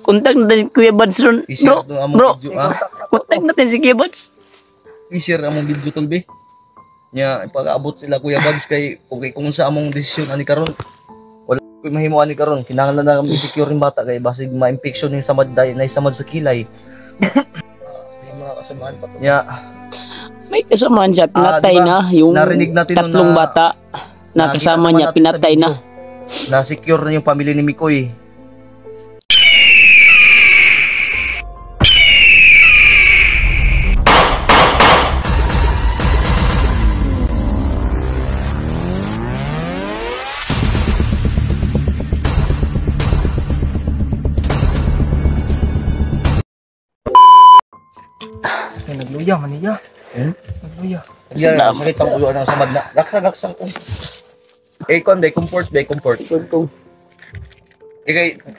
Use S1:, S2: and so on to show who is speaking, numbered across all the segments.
S1: Kontak natin si Kuya Buds ron. Bro, kontak natin si Kuya Buds.
S2: I-share among video tol be. Nya pag-abot sila Kuya Buds kay kung sa among desisyon ani karon. Wala ko mahimo ani karon. Kinahanglan na kami secure ning bata kay basig ma-infection ning samad na samad sa kilay. May mga kasamaan pa to. Nya
S1: may kasamaan siya, pinatay
S2: diba?
S1: na yung
S2: narinig natin
S1: tatlong bata na kasama niya, pinatay na.
S2: Na-secure na yung pamilya ni Mikoy.
S3: Nagluya man niya. Nagluya.
S2: Yeah, sakit ang ulo ng samad na. Laksa ko. Kon, comfort. Kaya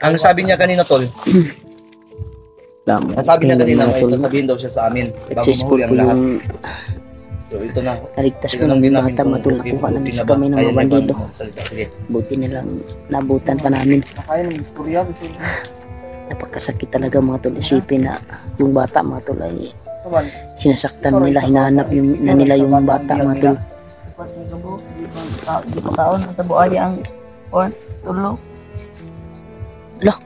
S2: ang sabi niya kanina tol. Ang sabi niya kanina may sasabihin daw siya sa amin bago mahuli ang lahat. So ito na.
S1: Naligtas ko ng bata matul nakuha namin sa kami ng mga bandido. Buti nilang nabutan pa namin.
S3: Kaya ng istorya kasi
S1: napakasakit talaga mga tol, isipin na yung bata mga tol ay sinasaktan nila, hinahanap nila yung bata mga tol.
S3: Di pa kaon ang tabuaya ang tulo.
S1: Lah,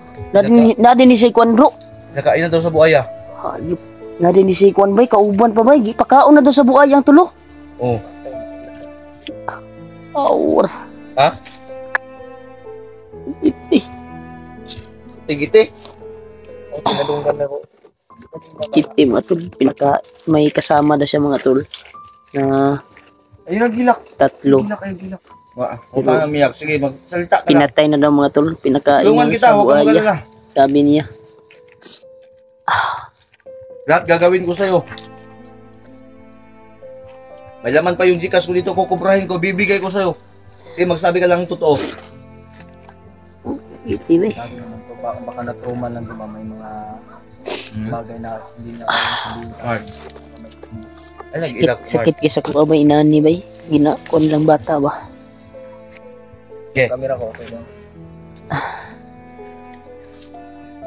S1: nadi ni si Kwan bro.
S2: Nakain na daw sa buaya.
S1: Hayop. Nadi ni si Kwan bay, kauban pa bay, gipakaon na daw sa buaya ang tulo.
S2: Oh.
S1: Awar.
S2: Ha? Tigiti.
S1: Kiti mga tol, may kasama daw siya mga tol. Na
S3: ayun ang gilak.
S1: Tatlo.
S3: Gilak.
S2: Huwag ka namiyak. Sige, magsalita ka na.
S1: Pinatay na daw mga tol, pinakain
S2: Tulungan kita,
S1: sa
S2: huwag ka
S1: buaya.
S2: magalala.
S1: Sabi niya.
S2: Lahat gagawin ko sa'yo. May laman pa yung Gcash ko dito, kukubrahin ko, bibigay ko sa'yo. Sige, magsabi ka lang ng totoo.
S1: Kiti bay.
S3: Baka na-trauma lang diba may mga bagay na hindi na kaya sabihin.
S2: Mark. Ay, nag-irak, Mark.
S1: Sakit kisa ko ba inani bay? Ginakon lang bata ba?
S2: Okay.
S3: Kamera ko, okay lang.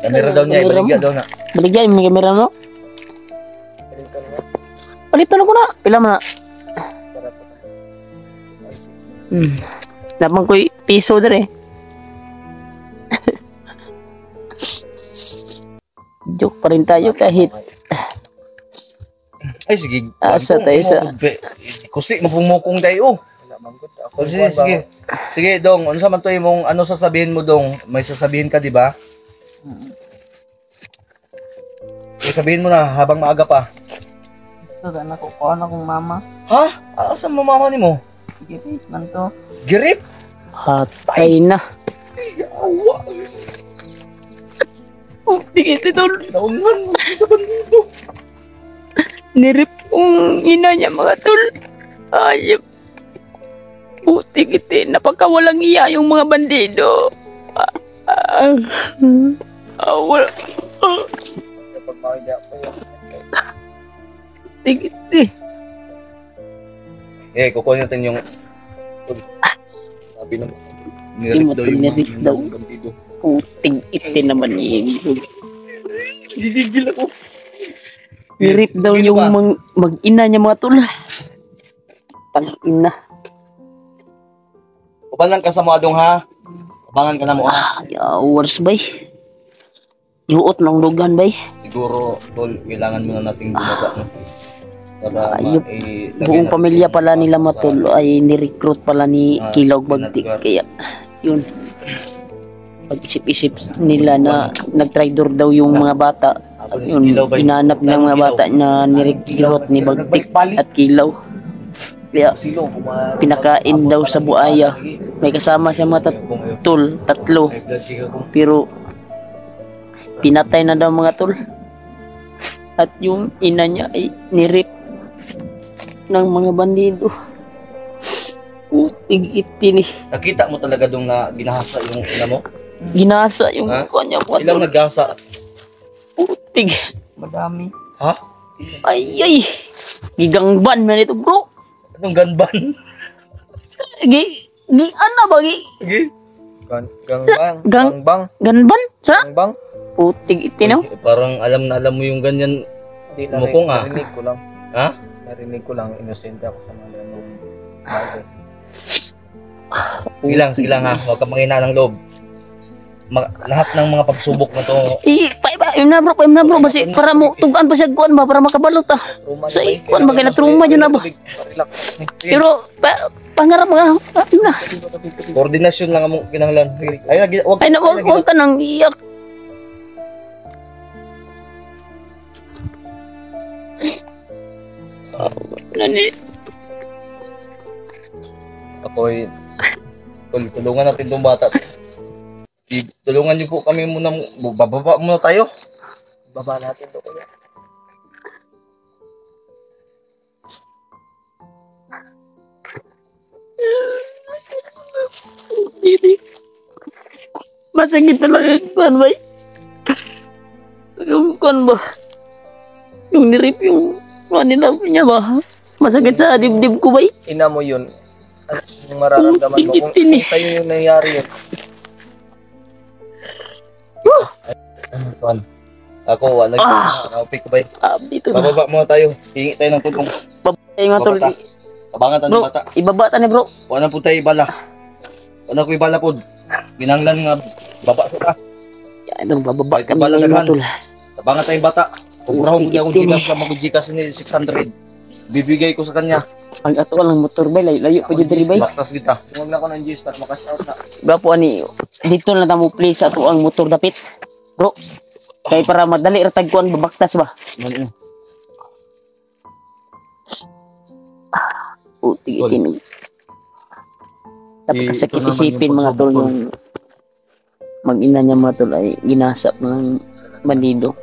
S2: Kamera daw niya, ibaligya daw na.
S1: Baligyan yung kamera mo? Palitan ko na. Pila mo na. Dapat ko piso dere. Joke pa rin tayo kahit.
S2: Ay, sige.
S1: Asa tayo sa.
S2: Kusi, mapumukong tayo. Sige. Sige, Dong. Ano sa man to yung ano sasabihin mo, Dong? May sasabihin ka, di ba? Sabihin mo na habang maaga pa.
S3: Ito, anak ko, kuha na kong mama.
S2: Ha? Asan mo mama ni mo?
S3: Girip man to.
S2: Girip?
S1: Hatay na.
S2: Yawa.
S1: Tingin ito.
S2: Naungan mo sa bandido.
S1: Nirip kong ina niya mga tol. Ayop. Buti kiti. Napakawalang iya yung mga bandido. Awal. Tingiti.
S2: Kukunin natin yung sabi naman. Nirip daw yung bandido.
S1: Puting iti naman yung
S2: Gigigil ako.
S1: nirip daw yung mag-ina niya mga tol. Tang-ina.
S2: Ubanan ka sa mga dong ha. Ubangan ka na mo ha.
S1: Hours bay. Yuot ng lugan bay.
S2: Siguro, tol, kailangan muna nating bumaba, no? Para
S1: Buong pamilya pala nila matol ay ni-recruit pala ni Kilawg Bagtik. Kaya, yun. Pag-isip-isip nila na nag-traitor daw yung mga bata. Yun, hinanap ng mga bata na ni-recruit ni Bagtik at Kilaw. Kaya, pinakain daw sa buaya. May kasama siya mga tatlo. Pero, pinatay na daw mga tol. At yung ina niya ay nirip ng mga bandido. Utig itini.
S2: Nakita mo talaga dong na ginahasa yung ina mo?
S1: Ginasa yung kanya po.
S2: Ilang naggasa?
S1: Utig.
S3: Madami.
S2: Ha?
S1: Ay. Gigangban man ito bro.
S2: Anong ganban?
S1: Ano ba?
S2: Sige.
S3: Gangbang.
S1: Gang-
S3: Gangbang.
S1: Ganban? Sa?
S3: Gangbang.
S1: Putig itino.
S2: Parang alam na alam mo yung ganyan.
S3: Hindi
S2: Mukong, ah.
S3: narinig ko lang.
S2: Ha?
S3: Narinig ko lang. Inosente ako sa mga ganung bagay.
S2: Sige lang ha. Huwag kang mangina ng loob. Lahat ng mga pagsubok na to,
S1: Im na bro, basi para mo tugan pa siya kuan ba para makabalot ah.
S3: Trauma
S1: Sa
S3: na ba?
S1: kuan ba kay na trauma yun na ba.
S3: Relax.
S1: Pero pangarap nga, yun na.
S2: koordinasyon lang ang kinahanglan. Ay, wag
S1: Ay na, wag ka nang iyak. Nani,
S2: ako'y tulungan natin itong bata. Tulungan niyo po kami muna. Bababa muna tayo.
S3: Baba natin to kuya.
S1: hindi. Masakit talaga yung kuan ba? Yung kuan ba? Yung nirip yung kuan nila niya ba? Masakit sa dibdib ko ba?
S3: Ina mo yun. At yung mararamdaman mo kung sa'yo yung nangyari yun.
S2: Tuan. Ako, wala pick ba?
S1: Dito na.
S2: Bababa muna tayo. Hingi tayo ng tulong.
S1: Ay nga tol.
S2: Babata. Abangan tayo
S1: Bro,
S2: ng bata.
S1: ibabata ni bro.
S2: Wala po tayo ibala. Wala ko ibala po. Ginanglan nga baba sa.
S1: Yan ang bababa
S2: Ay,
S1: kami
S2: bala
S1: ngayon
S2: daghan.
S1: tol.
S2: Abangan tayong bata. Kung kurahon ko akong
S1: Tingin.
S2: gigas ka, mag-gigas ni 600. Bibigay ko sa kanya.
S1: Ang ato lang motor bay, layo pa jud diri bay.
S2: Baktas kita.
S3: Tumag na ako ng G's para makash-out na.
S1: Gapo ani dito na tamo play sa ato ang motor dapit. Bro. Kay para madali ra tagkuan babaktas ba. Puti
S2: Tol.
S1: itin. Dapat
S2: Ito
S1: kasakit
S2: naman
S1: isipin
S2: yung
S1: mga tol
S2: pagsubok,
S1: yung mag-ina niya mga tol ay ginasap ng bandido.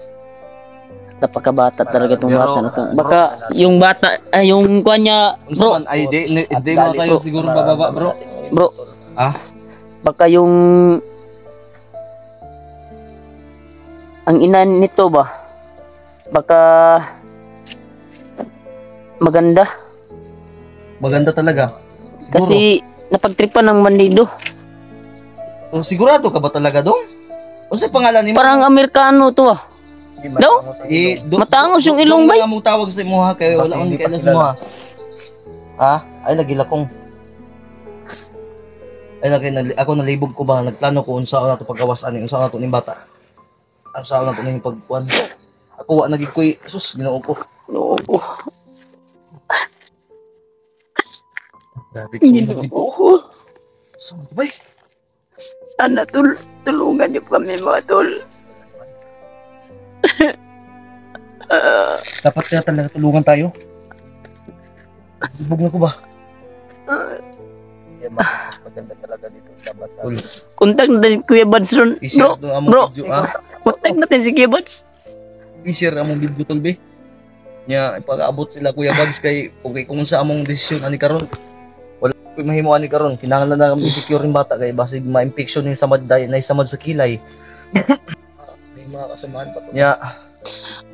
S1: Napakabata talaga tong
S2: Pero,
S1: bata na to. Baka yung bata ay yung kuan niya
S2: Bro,
S1: bro,
S2: ay di mo tayo siguro bababa, bro.
S1: bro.
S2: Ah?
S1: Baka yung ang ina nito ba? Baka maganda
S2: Maganda talaga. Siguro.
S1: kasi napagtripan ng bandido.
S2: Oh, sigurado ka ba talaga dong? Ano sa pangalan ni mo?
S1: Parang Amerikano to ah.
S3: Hindi
S1: Daw?
S3: matangos ang
S2: Eh,
S1: Matangos yung ilong, bay.
S2: Dong nga mo tawag sa imo ha, kaya wala
S3: Kasi
S2: akong
S3: hindi pa
S2: kailan sa
S3: kilala.
S2: imo ha. Ha? Ay, nagilakong. Ay, ako nalibog ko ba? Nagplano ko unsa na to pag-awasan, unsa na to ning bata. Unsa na to ning pagkuan. Ako wa nagikoy, sus, ginoo ko.
S1: No.
S2: Grabe
S1: Oh,
S2: bay.
S1: sana tulungan niyo kami mga tol.
S2: Dapat kaya talaga tulungan tayo. Libog na ko ba?
S3: Yan, mas maganda talaga dito sa basta.
S2: Tol,
S1: Kontak natin si Kuya Buds ron. Bro,
S2: i-share to among
S1: bro.
S2: video ha.
S1: kontak natin si Kuya Buds.
S2: I-share among video tol be. Nya pag-abot sila Kuya Buds kay kung sa among desisyon ani karon. Wala ko mahimo ani karon. Kinahanglan na kami secure yung bata kay basig ma-infection yung samad na samad sa kilay.
S3: May mga kasamahan pa to.
S2: Nya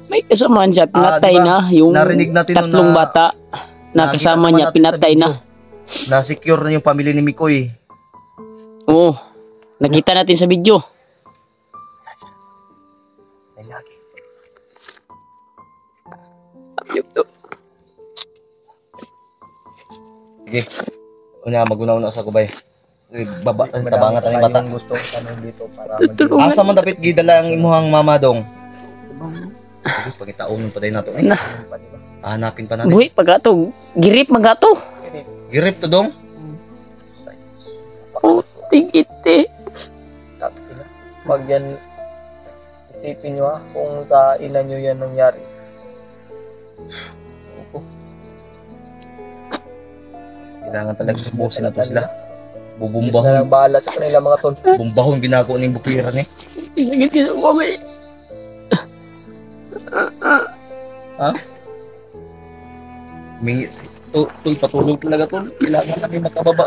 S1: May kasamahan siya, pinatay
S2: diba?
S1: na yung
S2: Narinig natin nun
S1: tatlong
S2: na-
S1: bata na kasama
S2: nakita
S1: niya,
S2: naman natin sa
S1: pinatay na.
S2: video. Na-secure na yung pamilya ni Mikoy.
S1: Oo, nakita natin sa video.
S2: Ay, lagi. Sige. Una maguna-una sa kubay. Baba tabangan ta ni bata.
S3: Yung gusto ko tanong dito para
S1: Tulungan.
S2: Asa man dapat gidala ang imuhang mama dong? Sige, pagitaon pa tayo nato. Ay,
S1: Na,
S2: hanapin pa natin.
S1: buhi, pagato. Girip, magato.
S2: Girip to dong.
S1: Puting ite.
S3: Pag yan, isipin nyo kung sa ina nyo yan nangyari.
S2: Kailangan talaga subusin na to sila.
S3: Diyos na
S2: Bubumbahon.
S3: lang bahala sa kanila mga tol.
S2: Bumbahon ginagawa ng bukiran eh.
S1: Sakit ka sa mami.
S2: Mingi. Tol, patulog talaga tol. Kailangan namin makababa.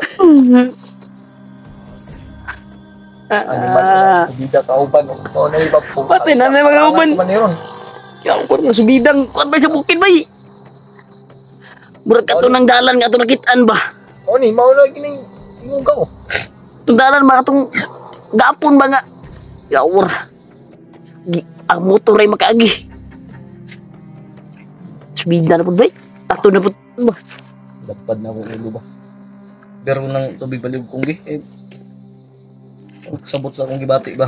S3: Ano ba? Subida kauban. O na iba po.
S1: Pati na may mga uban.
S3: Maniron.
S1: Kaya ako na subidang. Kuan ba sa bukid ba eh? Murag ka to ng dalan nga to nakitaan ba?
S3: O ni, mauna kining imugaw.
S1: Itong dalan ba katong gapon ba nga. Yawar. Ang motor ay makaagi. Subida na po ba? Ato na po ba?
S2: Lapad na akong ulo ba? Pero ng tubig baliw kong gi. Sabot sa akong gibati ba?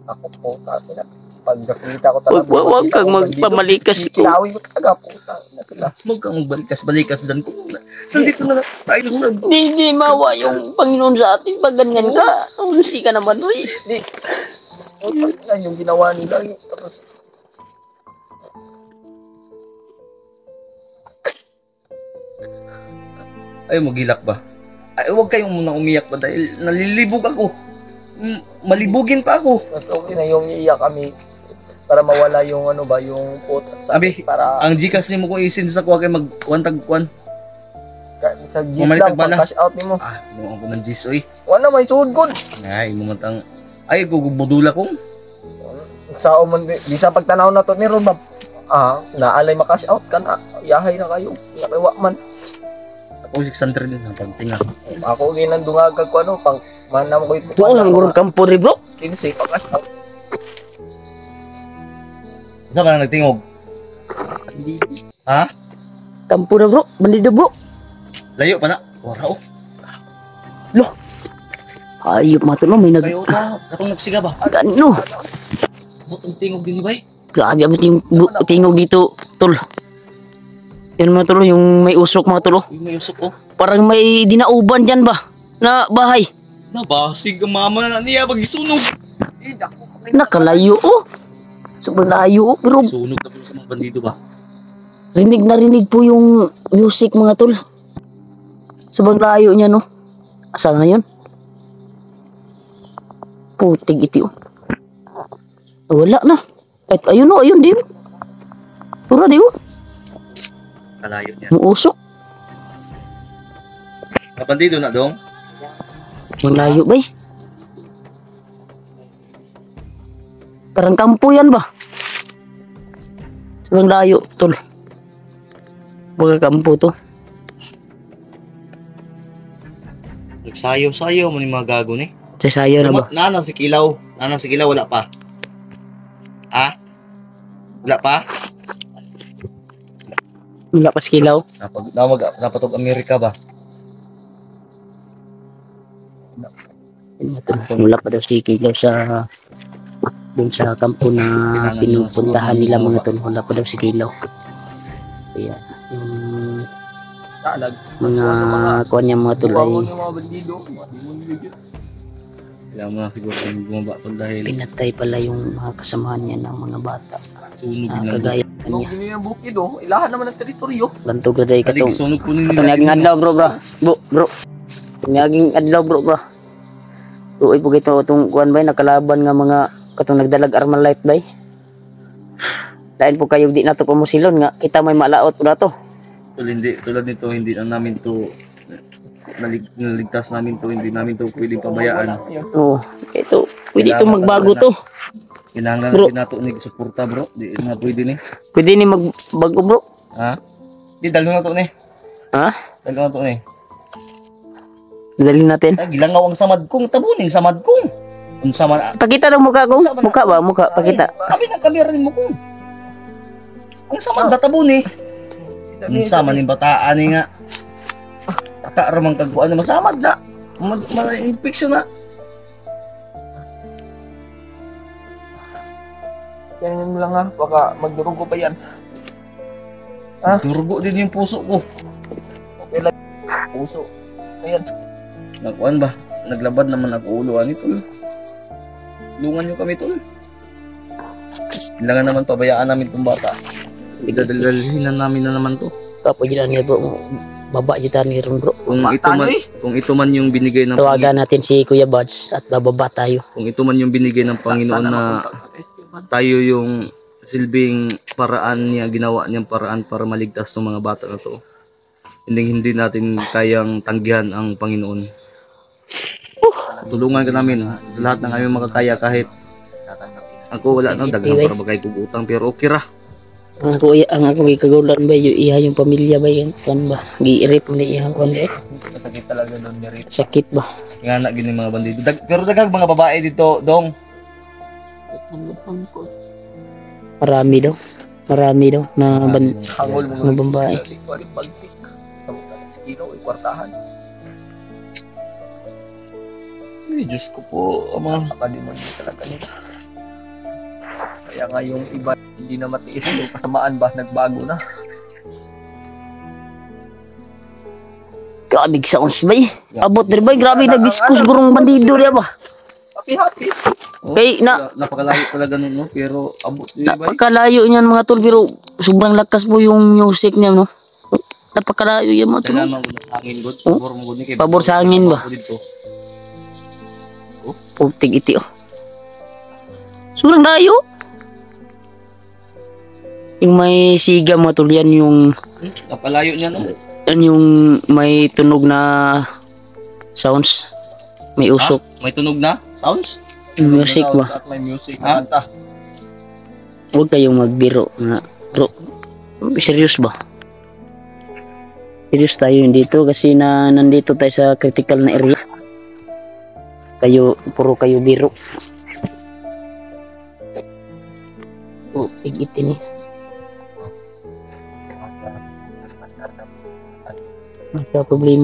S3: Ako po, sila. Pag nakita ko talaga.
S1: Huwag kang magpamalikas ko.
S3: Kilawin mo talaga po. Na sila.
S2: Huwag kang balikas dan ko. Nandito na tayo sa...
S1: Di mawa yung Panginoon sa atin pag ganyan ka. Unsi ka naman, uy.
S3: Hindi. Yan yung ginawa nila. Tapos,
S2: Ayaw mo gilak ba? Ay, huwag kayong munang umiyak ba dahil nalilibog ako. Malibugin pa ako.
S3: mas okay na yung iiyak kami para mawala yung ano ba, yung puta.
S2: Sabi,
S3: Para
S2: ang Gcash ni mo ko isin sa kuha kay mag-kuwantag-kuwan.
S3: sa gis
S2: Mamalik
S3: lang,
S2: tagba na.
S3: pag cash out ni mo.
S2: Ah, mo ako ng Gis, oy.
S3: Wala may suod ko.
S2: Ay, mumatang... Ay, gugubudula ko.
S3: Sa umon, di sa pagtanaw na to ni Ron, naalay ma-cash out ka na. Yahay na kayo. Nakiwa man.
S2: Ako 600 din ang pagtinga.
S3: Ako ginang dungagag ko ano, pang manam ko ito.
S1: Tuwa lang gurang kampo rin, bro.
S3: 15 pa cash out.
S2: Saan ka na nagtingog? Ha?
S1: Kampo na, bro. Bandido, bro.
S2: Layo pa na. Wara oh.
S1: Ayop mga tol, may
S2: Kayo ta. Katong nagsiga ba?
S1: Ano?
S2: Butong tingog din ba?
S1: Grabe ang tingog dito, tol. Yan mga tol, yung may usok mga tol.
S2: Uy, may usok oh.
S1: Parang may dinauban dyan ba? Na bahay.
S2: Nabasig ang mama na niya pag-isunog.
S1: Nakalayo, oh. Sobrang layo, oh. Pero
S2: Sunog na po sa mga bandido ba?
S1: rinig na rinig po yung music mga tol. Sobrang layo niya, no? Asa na yun? Putig iti, oh. Wala na. At ayun, oh. Ayun, di, oh. Pura, di, oh.
S2: Kalayo niya.
S1: Muusok.
S2: Mga bandido na dong.
S1: Ang layo ba, eh? Parang kampo yan ba? Sobrang layo, tol. Baga kampo to.
S2: Nagsayaw-sayaw mo ni mga gago ni.
S1: Sasayo na ba?
S2: Nanang si Kilaw. Nanang si Kilaw, wala pa. Ha? Wala pa?
S1: Wala pa skilaw.
S2: Napatog Amerika ba?
S1: Wala pa daw si Kilaw sa dun sa kampo na pinupuntahan nila mga tol. Wala pa daw si Kilaw. Kaya yung mga kuha niya mga tol ay
S3: Yung mga bandido.
S2: Kaya mo na siguro yung bumaba to dahil
S1: pinatay pala yung mga kasamahan niya ng mga bata.
S2: sunog
S1: Na
S2: na.
S1: kagaya
S3: Nung
S1: niya.
S3: gini ng bukid oh, ilahan naman ang teritoryo.
S1: Bantog na day
S2: Kali
S1: katong.
S2: sunog po nila.
S1: Katong naging adlaw bro. Bro. Naging adlaw bro. Uy po kito itong kuhan bay nakalaban nga mga katong nagdalag Armalite bay. Dahil po kayo di nato pamusilon nga kita may malaot po na to.
S2: Tulad nito hindi na namin to naligtas namin to, hindi namin to pwedeng pabayaan.
S1: Oo. Ito, pwede itong magbago to.
S2: Kailangan
S1: Bro.
S2: natin nato ni suporta bro. Di na pwede ni.
S1: Pwede ni magbago bro.
S2: Ha? Di dalo na to ni.
S1: Ha?
S2: Dalo na to ni.
S1: Dalhin natin.
S2: Ah, gilangaw ang samad kong tabuning samad kong. Unsa man
S1: Pakita ng mukha ko. Mukha ba? Mukha. Pakita.
S2: Kami na kamera rin mo kong. Ang samad batabuni. Unsa man yung bataan ni nga. Taka ramang kagkuan na masamad na. Infection na.
S3: Yan lang ha, baka magdurugo pa yan.
S2: Durgo din yung puso ko.
S3: Okay lang. Puso. Ayan.
S2: Nagkuan ba? Naglabad naman ako ulo ani tol. Tulungan niyo kami tol. Kailangan naman pabayaan namin tong bata. Idadalhin na namin na naman to.
S1: Kapo dyan niya bro. Baba dyan ni ron bro.
S2: Kung ito man yung binigay ng
S1: Tawagan natin si Kuya Buds at bababa tayo.
S2: kung ito man yung binigay ng Panginoon na tayo yung silbing paraan niya, ginawa niyang paraan para maligtas ng mga bata na to. Hindi natin kayang tanggihan ang Panginoon. Tulungan ka namin sa lahat ng aming makakaya kahit ako wala na daghang para bagay kong utang pero okay ra.
S1: Ang ako kagawalan ba yung iha yung pamilya ba yung kan ba gi-rape mo iha kan ba
S3: Masakit talaga doon ni Rip.
S1: sakit ba
S2: Nga na gini mga bandido. Pero daghang mga babae dito, dong.
S1: marami daw na
S3: Hangol mo
S1: Mga babae.
S3: Sa ikuan pagtik. Sa kilo ikwartahan.
S2: Ay, Diyos ko po, ama.
S3: Napakalimutan talaga nila. Kaya nga yung iba hindi na matiis yung kasamaan ba nagbago na.
S1: grabe sa ons ba abot dir ba grabe nag-discuss gurong bandido dia ba
S3: Happy.
S1: kay na
S2: Napakalayo talaga nun, no? Pero abot din ba?
S1: napakalayo niyan mga tol pero sobrang lakas po yung music niya no napakalayo yan mga tol
S2: Kailangan mo sa hangin, God. Pabor mo, God.
S1: Pabor sa hangin ba? putik iti oh sobrang layo yung may siga mga tol yan yung
S2: Napalayo niya, no?
S1: yan yung may tunog na sounds may usok
S2: May tunog na sounds?
S1: music ba
S3: At may music
S2: Ha?
S3: na kanta.
S1: huwag kayong magbiro nga bro serious ba serious tayo dito kasi na nandito tayo sa critical na area puro kayo biro oh igitin eh Masa problema